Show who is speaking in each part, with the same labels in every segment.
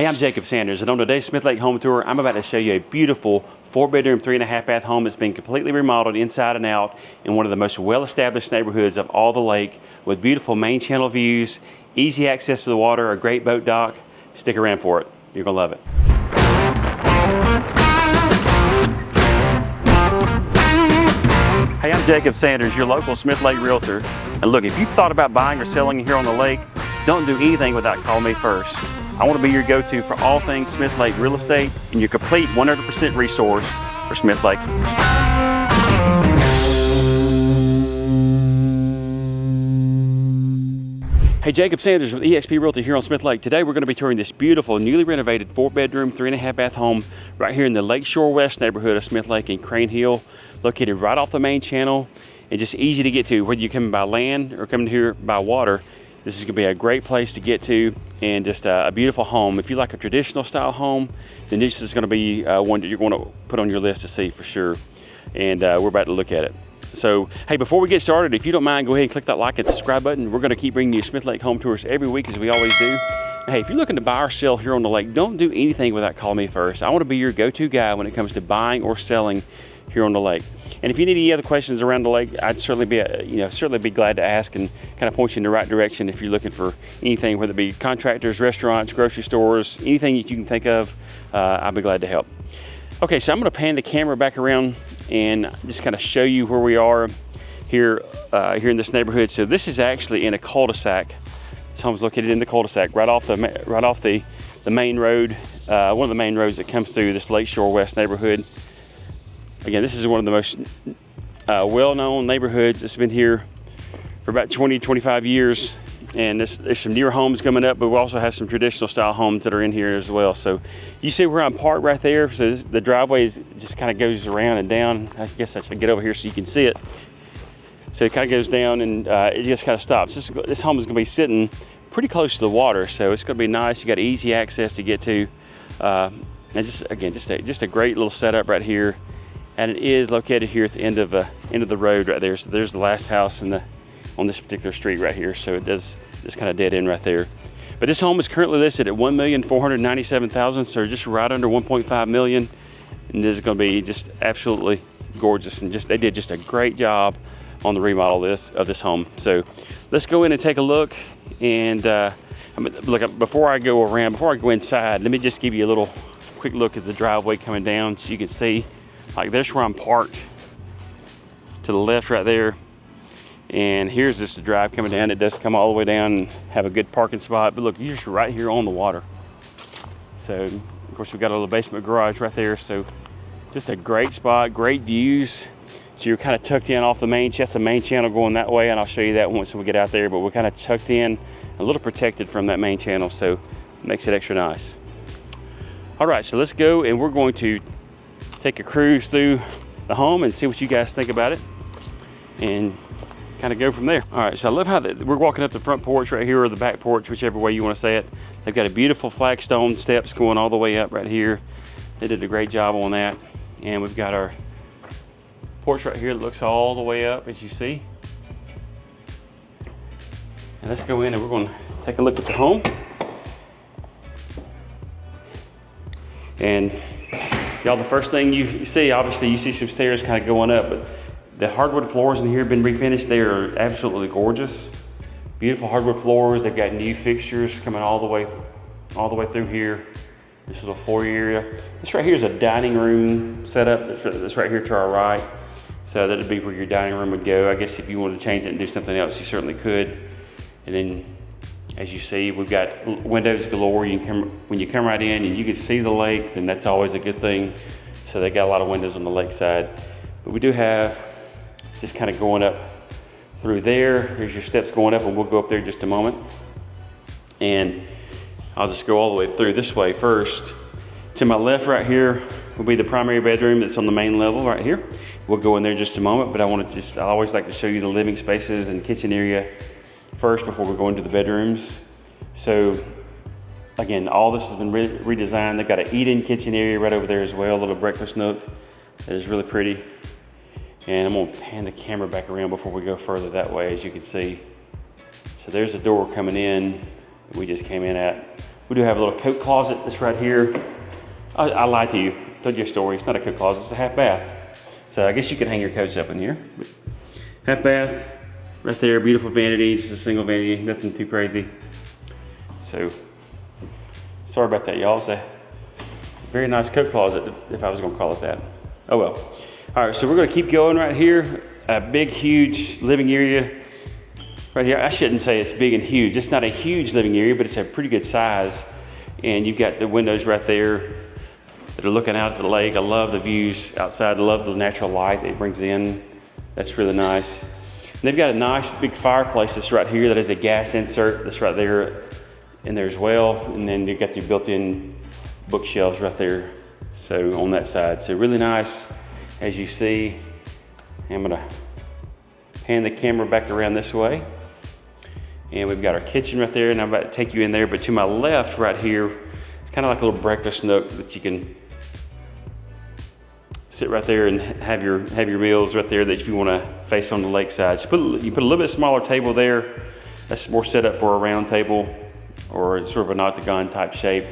Speaker 1: Hey, I'm Jacob Sanders, and on today's Smith Lake Home Tour, I'm about to show you a beautiful 4-bedroom, 3.5 bath home that's been completely remodeled inside and out in one of the most well-established neighborhoods of all the lake, with beautiful main channel views, easy access to the water, a great boat dock. Stick around for it. You're gonna love it. Hey, I'm Jacob Sanders, your local Smith Lake realtor. And look, if you've thought about buying or selling here on the lake, don't do anything without calling me first. I want to be your go-to for all things Smith Lake real estate and your complete 100% resource for Smith Lake. Hey, Jacob Sanders with eXp Realty here on Smith Lake. Today we're going to be touring this beautiful, newly renovated 4-bedroom, 3.5 bath home right here in the Lakeshore West neighborhood of Smith Lake in Crane Hill, located right off the main channel and just easy to get to, whether you're coming by land or coming here by water. This is going to be a great place to get to and just a beautiful home. If you like a traditional style home, then this is going to be one that you're going to put on your list to see for sure. And we're about to look at it. So, hey, before we get started, if you don't mind, go ahead and click that like and subscribe button. We're going to keep bringing you Smith Lake home tours every week as we always do. And hey, if you're looking to buy or sell here on the lake, don't do anything without calling me first. I want to be your go-to guy when it comes to buying or selling here on the lake. And if you need any other questions around the lake, I'd certainly be glad to ask and kind of point you in the right direction if you're looking for anything, whether it be contractors, restaurants, grocery stores, anything that you can think of. I'll be glad to help. Okay, so I'm going to pan the camera back around and just kind of show you where we are here in this neighborhood. So this is actually in a cul-de-sac. This home's located in the cul-de-sac right off the main road, one of the main roads that comes through this Lakeshore West neighborhood. Again, this is one of the most well-known neighborhoods. It's been here for about 20-25 years, and there's some newer homes coming up, but we also have some traditional style homes that are in here as well. So you see where I'm parked right there. So the driveway just kind of goes around and down. I guess I should get over here so you can see it. So it kind of goes down and it just kind of stops. This home is going to be sitting pretty close to the water, so it's going to be nice. You got easy access to get to, and just a great little setup right here. And it is located here at the end of the road right there. So there's the last house on this particular street right here. So it does just kind of dead end right there. But this home is currently listed at $1,497,000, so just right under $1.5 million. And this is going to be just absolutely gorgeous. And they did just a great job on the remodel of this home. So let's go in and take a look. And look, before I go inside, let me just give you a little quick look at the driveway coming down, so you can see. Like, there's where I'm parked to the left right there. And here's just the drive coming down. It does come all the way down and have a good parking spot. But look, you're just right here on the water. So, of course, we've got a little basement garage right there. So just a great spot, great views. So you're kind of tucked in off the main, that's the main channel going that way. And I'll show you that once we get out there. But we're kind of tucked in, a little protected from that main channel. So it makes it extra nice. All right, so let's go, and we're going to take a cruise through the home and see what you guys think about it and kind of go from there. All right, so I love how we're walking up the front porch right here, or the back porch, whichever way you want to say it. They've got a beautiful flagstone steps going all the way up right here. They did a great job on that. And we've got our porch right here that looks all the way up, as you see. And let's go in and we're going to take a look at the home. And y'all, the first thing you see, obviously you see some stairs kind of going up, but the hardwood floors in here have been refinished. They are absolutely gorgeous. Beautiful hardwood floors. They've got new fixtures coming all the way through here. This little foyer area. This right here is a dining room setup. That's right here to our right. So that'd be where your dining room would go. I guess if you wanted to change it and do something else, you certainly could. And then, as you see, we've got windows galore. When you come right in and you can see the lake, then that's always a good thing. So they got a lot of windows on the lakeside. But we do have, just kind of going up through there. There's your steps going up, and we'll go up there in just a moment. And I'll just go all the way through this way first. To my left right here will be the primary bedroom that's on the main level right here. We'll go in there in just a moment, but I always like to show you the living spaces and kitchen area first before we go into the bedrooms. So again, all this has been redesigned. They've got an eat-in kitchen area right over there as well, a little breakfast nook that is really pretty. And I'm gonna pan the camera back around before we go further that way, as you can see. So there's a door coming in that we just came in at We do have a little coat closet that's right here. I lied to you, told you a story. It's not a coat closet, it's a half bath. So I guess you could hang your coats up in here. But half bath, right there, beautiful vanity, just a single vanity, nothing too crazy. So, sorry about that, y'all. It's a very nice coat closet, if I was gonna call it that. Oh well. All right, so we're gonna keep going right here. A big, huge living area right here. I shouldn't say it's big and huge. It's not a huge living area, but it's a pretty good size. And you've got the windows right there that are looking out at the lake. I love the views outside. I love the natural light that it brings in. That's really nice. And they've got a nice big fireplace that's right here that has a gas insert that's right there in there as well. And then you've got your built-in bookshelves right there. So on that side. So really nice, as you see. I'm gonna hand the camera back around this way. And we've got our kitchen right there, and I'm about to take you in there, but to my left right here, it's kind of like a little breakfast nook that you can sit right there and have your meals right there that if you want to face on the lakeside. So you put a little bit smaller table there. That's more set up for a round table or sort of an octagon type shape.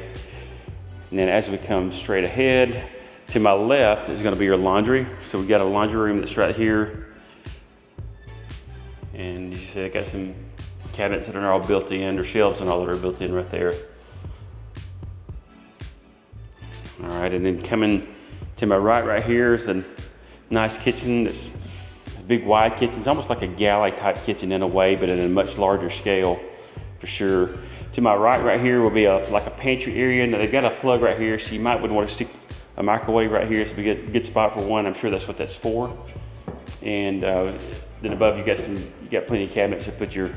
Speaker 1: And then as we come straight ahead, to my left is going to be your laundry. So we've got a laundry room that's right here. And you see I got some cabinets that are all built in, or shelves and all that are built in right there. All right, and then coming to my right here is a nice kitchen. It's a big wide kitchen. It's almost like a galley type kitchen in a way, but in a much larger scale for sure. To my right here will be like a pantry area. Now they've got a plug right here, so you might would want to stick a microwave right here. It's a good spot for one. I'm sure that's what that's for. And then above you got plenty of cabinets to put your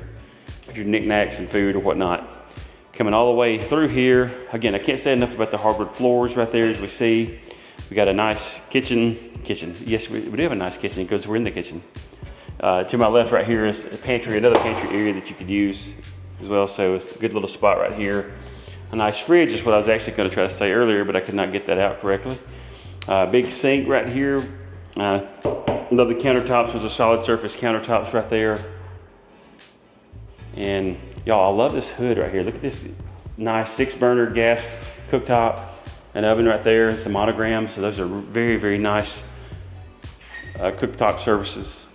Speaker 1: knickknacks and food or whatnot. Coming all the way through here, again, I can't say enough about the hardwood floors right there as we see. We got a nice kitchen. Yes, we do have a nice kitchen because we're in the kitchen. To my left right here is a pantry, another pantry area that you could use as well. So it's a good little spot right here. A nice fridge is what I was actually going to try to say earlier, but I could not get that out correctly. Big sink right here. Love the countertops. There's a solid surface countertops right there. And y'all, I love this hood right here. Look at this nice 6-burner gas cooktop, an oven right there, some monograms. So those are very, very nice cooktop services.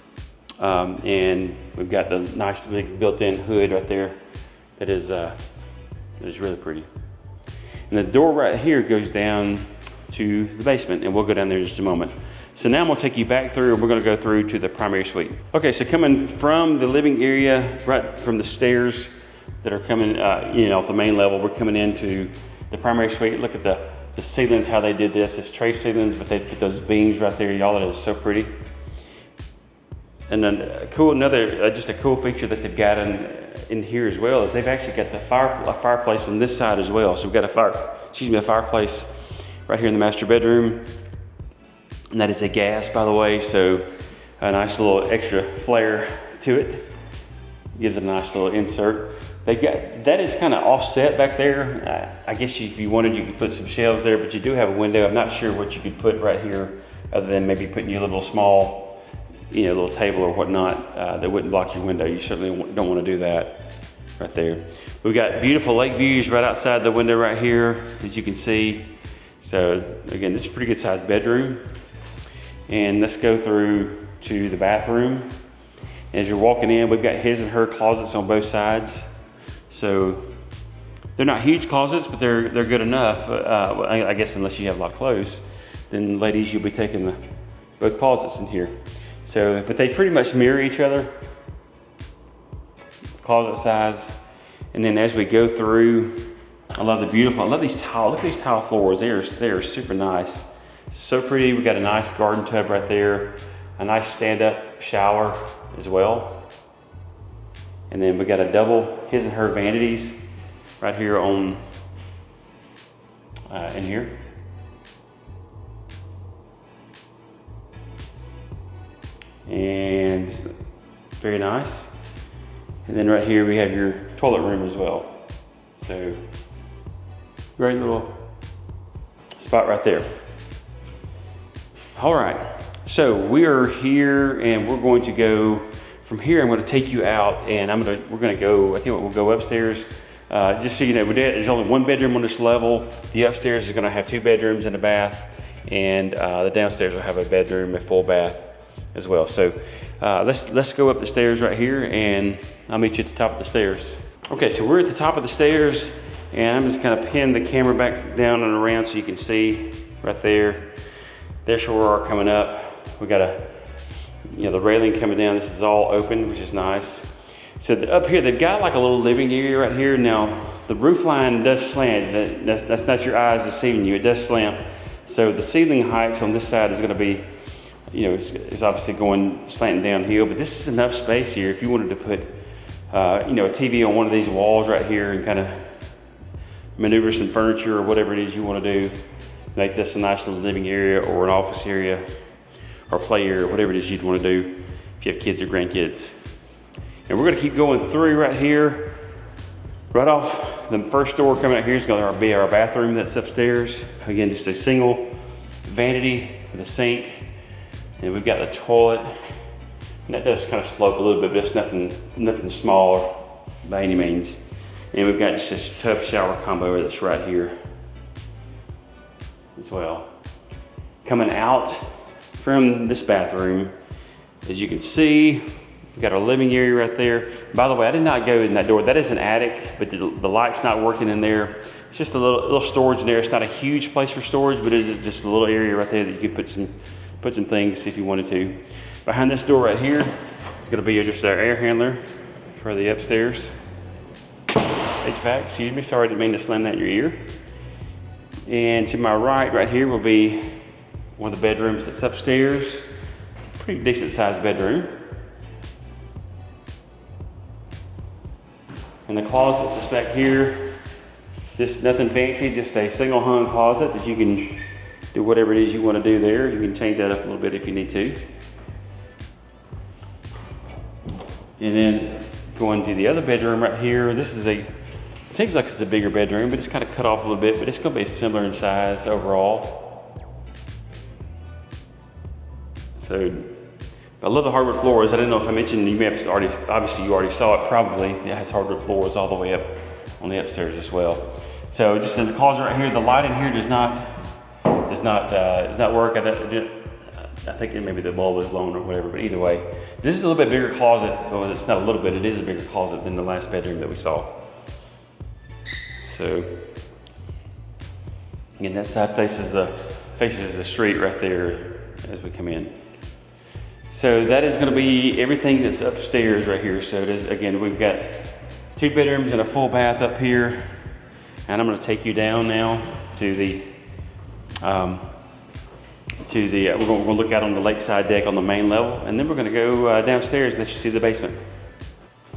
Speaker 1: And we've got the nice big built-in hood right there that is really pretty. And the door right here goes down to the basement, and we'll go down there in just a moment. So now I'm gonna take you back through, and we're gonna go through to the primary suite. Okay, so coming from the living area, right from the stairs that are coming off the main level, we're coming into the primary suite. Look at the ceilings, how they did this. It's tray ceilings, but they put those beams right there. Y'all, that is so pretty. And then just a cool feature that they've got in here as well is they've actually got the fireplace on this side as well. So we've got a fireplace right here in the master bedroom. And that is a gas, by the way, so a nice little extra flare to it. Gives it a nice little insert. That is kind of offset back there. I guess if you wanted, you could put some shelves there, but you do have a window. I'm not sure what you could put right here other than maybe putting you a little small, little table or whatnot that wouldn't block your window. You certainly don't want to do that right there. We've got beautiful lake views right outside the window right here, as you can see. So again, this is a pretty good sized bedroom. And let's go through to the bathroom. As you're walking in, we've got his and her closets on both sides. So they're not huge closets, but they're good enough. I guess unless you have a lot of clothes, then ladies, you'll be taking both closets in here. So, but they pretty much mirror each other, closet size. And then as we go through, I love these tile. Look at these tile floors. They are super nice. So pretty. We got a nice garden tub right there, a nice stand-up shower as well. And then we got a double his and her vanities right here on in here. And very nice. And then right here we have your toilet room as well. So great little spot right there. All right, so we are here and we're going to go from here. I'm going to take you out and we're going to go, I think we'll go upstairs. Just so you know, there's only one bedroom on this level. The upstairs is gonna have 2 bedrooms and a bath, and the downstairs will have a bedroom and full bath as well. So let's go up the stairs right here, and I'll meet you at the top of the stairs. Okay, so we're at the top of the stairs, and I'm just gonna pin the camera back down and around so you can see right there. There's where we are coming up. We got the railing coming down. This is all open, which is nice. So up here, they've got like a little living area right here. Now, the roof line does slant. That's not your eyes deceiving you. It does slant. So the ceiling heights on this side is gonna be, it's obviously going slanting downhill, but this is enough space here if you wanted to put, a TV on one of these walls right here and kind of maneuver some furniture or whatever it is you want to do. Make this a nice little living area or an office area or play area, whatever it is you'd want to do if you have kids or grandkids. And we're going to keep going through right here. Right off the first door coming out here is going to be our bathroom that's upstairs. Again, just a single vanity with a sink. And we've got the toilet. And that does kind of slope a little bit, but it's nothing small by any means. And we've got just this tub shower combo that's right here as well. Coming out from this bathroom, as you can see, we've got our living area right there. By the way, I did not go in that door. That is an attic, but the light's not working in there. It's just a little storage in there. It's not a huge place for storage, but it is just a little area right there that you can put some things if you wanted to. Behind this door right here is going to be just our air handler for the upstairs. HVAC, excuse me, sorry, I didn't mean to slam that in your ear. And to my right here will be one of the bedrooms that's upstairs. It's a pretty decent sized bedroom. And the closet that's back here, just nothing fancy, just a single hung closet that you can do whatever it is you want to do there. You can change that up a little bit if you need to. And then going to the other bedroom right here, seems like it's a bigger bedroom, but it's kind of cut off a little bit, but it's going to be similar in size overall. So I love the hardwood floors. I didn't know if I mentioned, you may have obviously you already saw it probably. It has hardwood floors all the way up on the upstairs as well. So just in the closet right here, the light in here does not work. I think maybe the bulb is blown or whatever, but either way, this is a little bit bigger closet. Well, it's not a little bit, it is a bigger closet than the last bedroom that we saw. So, again, that side faces the street right there as we come in. So that is going to be everything that's upstairs right here. So again, we've got 2 bedrooms and a full bath up here, and I'm going to take you down now to we're going to look out on the lakeside deck on the main level, and then we're going to go downstairs and let you see the basement.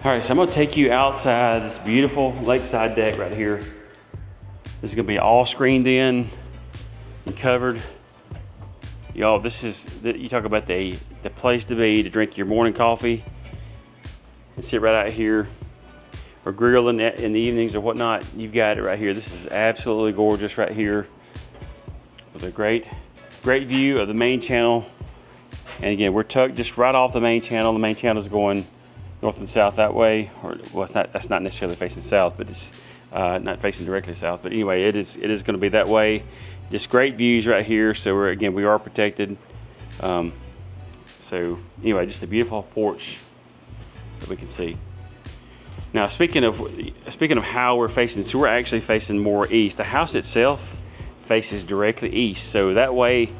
Speaker 1: All right, so I'm going to take you outside this beautiful lakeside deck right here. This is going to be all screened in and covered. Y'all, you talk about the place to be to drink your morning coffee and sit right out here or grill in the evenings or whatnot. You've got it right here. This is absolutely gorgeous right here with a great view of the main channel. And again, we're tucked just right off the main channel. The main channel is going north and south that way, or well, that's not necessarily facing south, but it's not facing directly south. But anyway, it is going to be that way. Just great views right here. So we are protected. So anyway, just a beautiful porch that we can see. Now, speaking of how we're facing, so we're actually facing more east. The house itself faces directly east, so that way,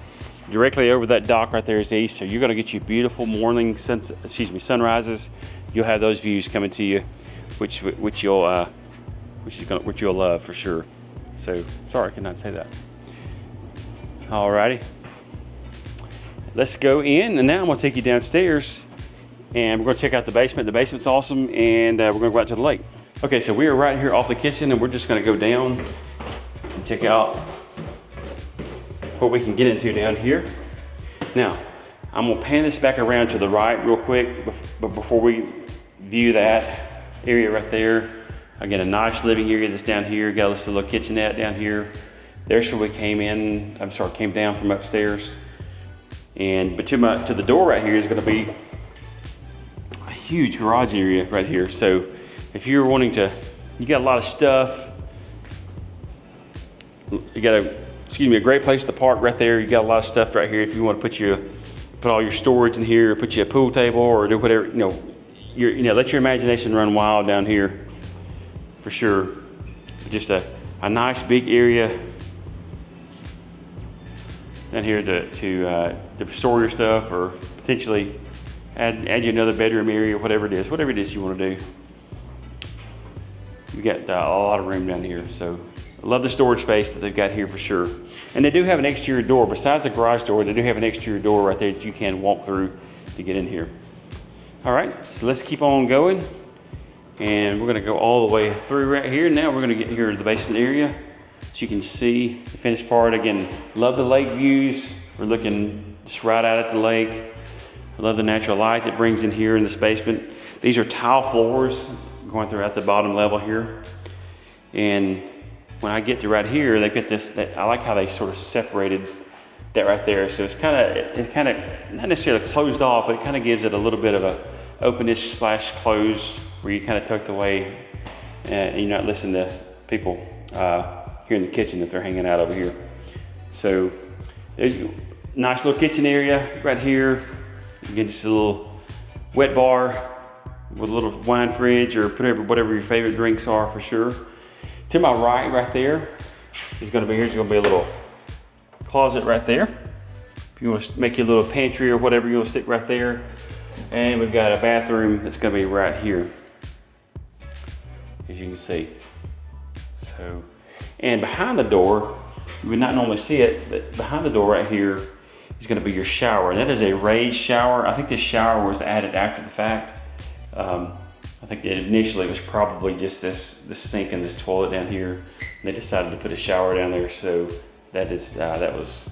Speaker 1: directly over that dock right there is east. So you're going to get you beautiful morning sunrises. You'll have those views coming to you, which you'll love for sure. So sorry, I could not say that. Alrighty, let's go in, and now I'm going to take you downstairs, and we're going to check out the basement. The basement's awesome, and we're going to go out to the lake. Okay, so we are right here off the kitchen, and we're just going to go down and check out what we can get into down here. Now, I'm going to pan this back around to the right real quick, but before we view that area right there, again, a nice living area that's down here. Got us a little kitchenette down here. There's where we came down from upstairs. But to the door right here is going to be a huge garage area right here. So if you're wanting to You got a lot of stuff. You got a great place to park right there. You got a lot of stuff right here if you want to put all your storage in here, or put you a pool table, or do whatever, let your imagination run wild down here for sure. Just a nice big area down here to store your stuff, or potentially add you another bedroom area, whatever it is you want to do. You got a lot of room down here, so I love the storage space that they've got here for sure. And they do have an exterior door. Besides the garage door, they do have an exterior door right there that you can walk through to get in here. All right, so let's keep on going. And we're gonna go all the way through right here. Now we're gonna get here to the basement area so you can see the finished part. Again, love the lake views. We're looking just right out at the lake. I love the natural light that brings in here in this basement. These are tile floors going throughout the bottom level here. And when I get to right here, they've got this, I like how they sort of separated that right there. So it's kind of, not necessarily closed off, but it kind of gives it a little bit of a openish / close, where you kind of tucked away and you're not listening to people here in the kitchen if they're hanging out over here. So there's a nice little kitchen area right here. Again, just a little wet bar with a little wine fridge, or whatever your favorite drinks are for sure. To my right there is going to be, here's going to be a little closet right there. If you want to make your little pantry or whatever you want to stick right there. And we've got a bathroom that's going to be right here, as you can see. So, and behind the door, you would not normally see it, but behind the door right here is going to be your shower. And that is a raised shower. I think this shower was added after the fact. I think that initially it was probably just this sink and this toilet down here. And they decided to put a shower down there, so that was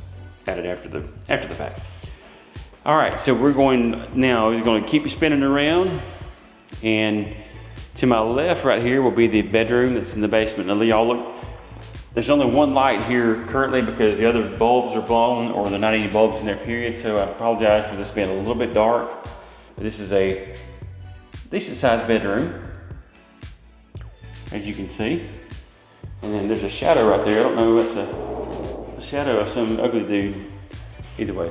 Speaker 1: added after the fact. All right, so we're going to keep spinning around, and to my left right here will be the bedroom that's in the basement. Now y'all look, there's only one light here currently because the other bulbs are blown, or they're not any bulbs in there period, so I apologize for this being a little bit dark. But this is a decent sized bedroom, as you can see. And then there's a shadow right there. I don't know, that's a shadow of some ugly dude. Either way,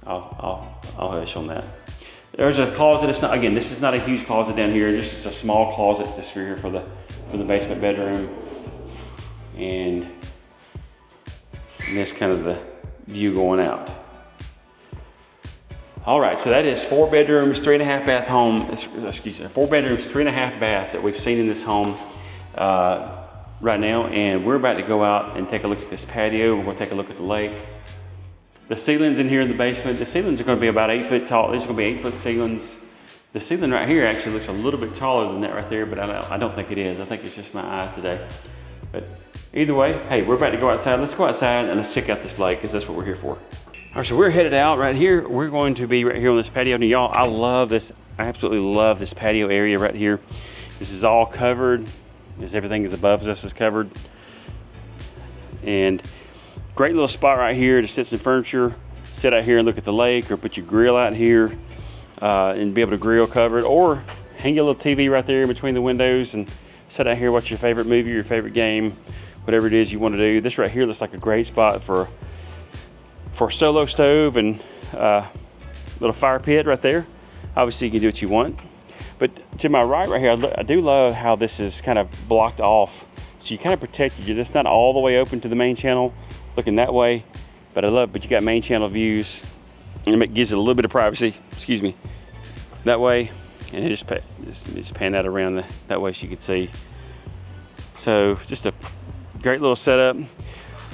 Speaker 1: I'll hush on that. There's a closet. It's not, again, this is not a huge closet down here. This is a small closet just for here for the basement bedroom. And this kind of the view going out. All right, so that is 4 bedrooms, 3.5 bath home. 4 bedrooms, 3.5 baths that we've seen in this home right now. And we're about to go out and take a look at this patio. We're going to take a look at the lake. The ceilings in here in the basement, the ceilings are going to be about 8 foot tall. These are going to be 8 foot ceilings. The ceiling right here actually looks a little bit taller than that right there, but I don't think it is. I think it's just my eyes today. But either way, hey, we're about to go outside. Let's go outside and let's check out this lake, because that's what we're here for. All right, so we're headed out right here. We're going to be right here on this patio. Now, y'all, I love this. I absolutely love this patio area right here. This is all covered. Everything is above us is covered. And great little spot right here to sit some furniture, sit out here and look at the lake, or put your grill out here and be able to grill covered, or hang your little TV right there in between the windows and sit out here, watch your favorite movie, your favorite game, whatever it is you want to do. This right here looks like a great spot for a solo stove and little fire pit right there. Obviously you can do what you want. But to my right here, I do love how this is kind of blocked off. So you kind of protected. You're just not all the way open to the main channel looking that way. But you got main channel views, and it gives it a little bit of privacy, excuse me, that way. And it just pan that around that way so you can see. So just a great little setup.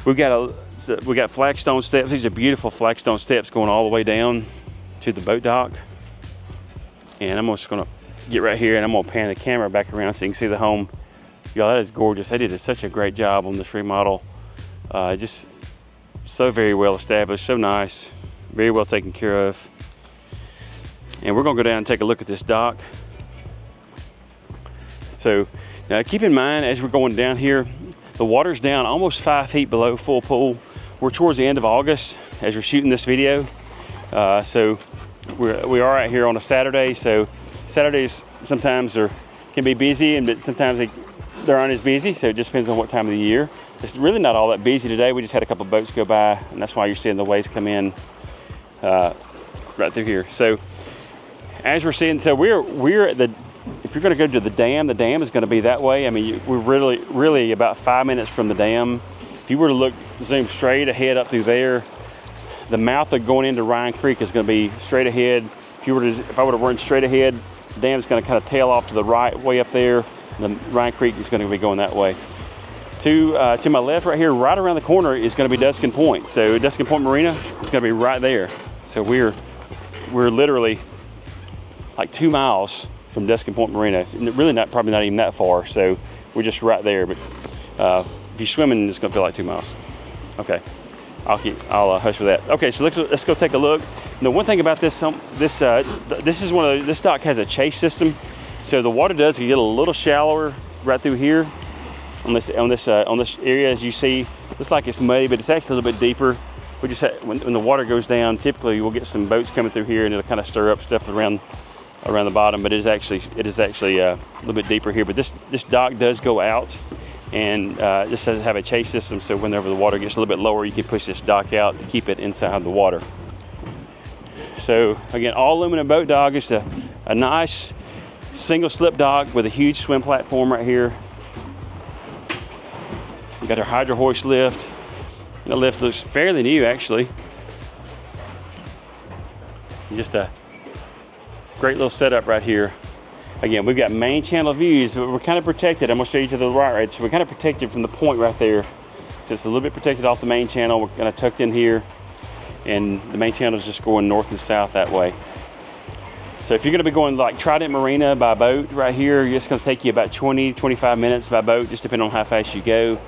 Speaker 1: We got Flagstone steps. These are beautiful Flagstone steps going all the way down to the boat dock. And I'm just gonna get right here and I'm gonna pan the camera back around so you can see the home. Y'all, that is gorgeous. They did such a great job on this remodel. Just so very well established, so nice, very well taken care of. And we're gonna go down and take a look at this dock. So now keep in mind, as we're going down here, the water's down almost 5 feet below full pool. We're towards the end of August as we're shooting this video. So we are out here on a Saturday. So Saturdays sometimes can be busy, but sometimes They aren't as busy, so it just depends on what time of the year. It's really not all that busy today. We just had a couple boats go by, and that's why you're seeing the waves come in right through here. So as we're seeing, so we're at the, if you're going to go to the dam is going to be that way. I mean, we're really about 5 minutes from the dam. If you were to zoom straight ahead up through there, the mouth of going into Ryan Creek is going to be straight ahead. If I were to run straight ahead, the dam's going to kind of tail off to the right way up there. And the Ryan Creek is going to be going that way. To my left right here, right around the corner, is going to be Duskin Point. So Duskin Point Marina is going to be right there. So we're literally like 2 miles from Duskin Point Marina. Really probably not even that far. So we're just right there. But if you're swimming, it's going to feel like 2 miles. Okay, I'll hush with that. Okay, so let's go take a look. The one thing about this this dock has a chase system. So the water does get a little shallower right through here on this area. As you see, looks like it's muddy, but it's actually a little bit deeper. We just when the water goes down, typically we'll get some boats coming through here, and it'll kind of stir up stuff around the bottom. But it is actually a little bit deeper here. But this dock does go out, and this does have a chase system. So whenever the water gets a little bit lower, you can push this dock out to keep it inside the water. So again, all aluminum boat dock. It's a nice single slip dock with a huge swim platform right here. We got our hydro hoist lift. The lift looks fairly new, actually. Just a great little setup right here. Again, we've got main channel views, but we're kind of protected. I'm gonna show you to the right. So we're kind of protected from the point right there. So it's a little bit protected off the main channel. We're kind of tucked in here, and the main channel is just going north and south that way. So if you're going to be going like Trident Marina by boat right here, it's going to take you about 20-25 minutes by boat, just depending on how fast you go.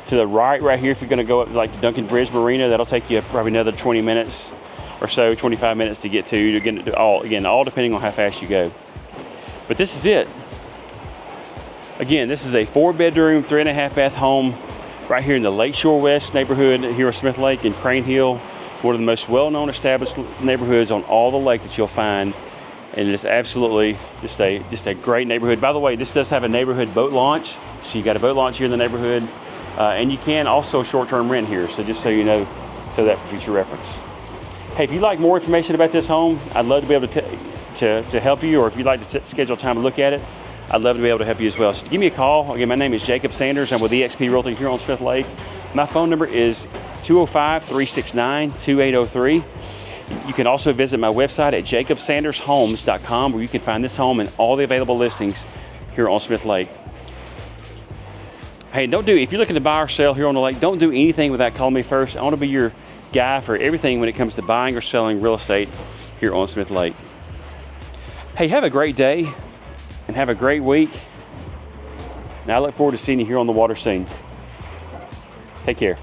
Speaker 1: To the right here, if you're going to go up like to Duncan Bridge Marina, that'll take you probably another 20 minutes or so, 25 minutes to get to. Again, all depending on how fast you go. But this is it. Again, this is a 4-bedroom, 3.5 bath home right here in the Lakeshore West neighborhood here in Smith Lake and Crane Hill, one of the most well-known established neighborhoods on all the lake that you'll find. And it's absolutely just a great neighborhood. By the way, this does have a neighborhood boat launch. So you got a boat launch here in the neighborhood. And you can also short-term rent here. So just so you know, so that for future reference. Hey, if you'd like more information about this home, I'd love to be able to help you. Or if you'd like to schedule time to look at it, I'd love to be able to help you as well. So give me a call. Again, my name is Jacob Sanders. I'm with eXp Realty here on Smith Lake. My phone number is 205-369-2803. You can also visit my website at jacobsandershomes.com, where you can find this home and all the available listings here on Smith Lake. Hey, if you're looking to buy or sell here on the lake, don't do anything without calling me first. I want to be your guy for everything when it comes to buying or selling real estate here on Smith Lake. Hey, have a great day and have a great week. Now I look forward to seeing you here on the water scene. Take care.